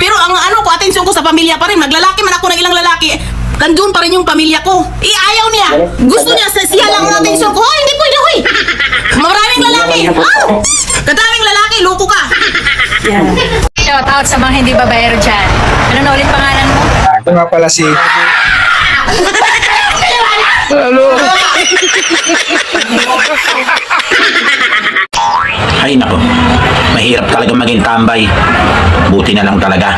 Pero ang ano ko, atensyon ko sa pamilya pa rin. Naglalaki man ako ng ilang lalaki. Nandun pa rin yung pamilya ko. Ayaw niya. Gusto niya, siya lang ang atensyon ko. Hoy, hindi pwede, hoy. Maraming lalaki. Kadaming lalaki, loko ka. Shout out sa mga hindi babaero dyan. Ano na ulit pangalan mo? Ito nga pala si... Hello? Ay nako, mahirap talaga maging tambay. Buti na lang talaga,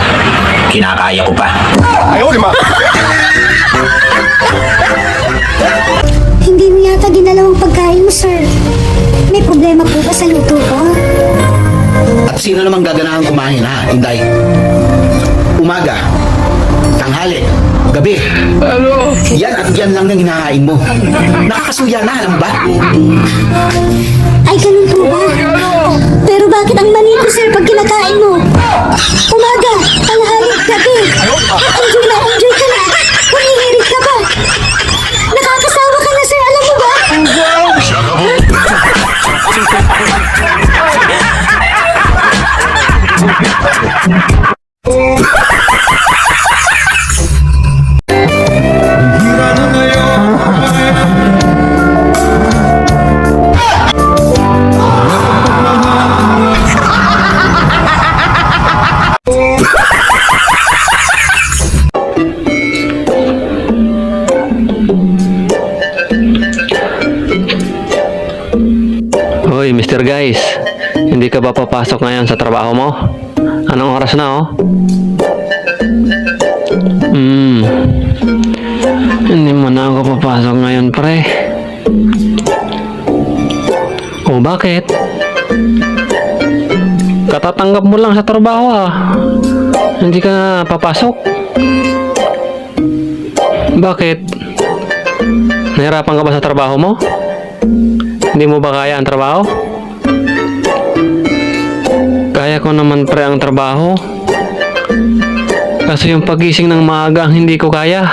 kinakaya ko pa. Ayaw, di ma! Hindi mo yata ginalawang pagkain mo, sir. May problema po ba sa luto ko? At sino namang gaganahan kumain, ha, Inday? Umaga, tanghali, gabi. Hello? Yan at yan lang ang hinahain mo. Nakakasuya na, alam ba? Ay, ganun po ba? Pero bakit ang mani ko, sir, pag kinakain mo? Umaga, tanghali, gabi. Enjoy na, enjoy ka na. Humihirit ka pa. Nakakasawa ka na, sir, alam mo ba? Hoy, Mr. Guys, hindi ka ba papasok ngayon sa trabaho mo? Anong oras na, oh? Hindi mo na ako papasok ngayon, pre. Oh, bakit? Katatanggap mo lang sa trabaho, ah. Hindi ka papasok? Bakit? Nahirapan ka ba sa trabaho mo? Hindi mo ba kaya ang trabaho? Kaya ko naman pre ang trabaho. Kasi yung pagising ng maaga ang hindi ko kaya.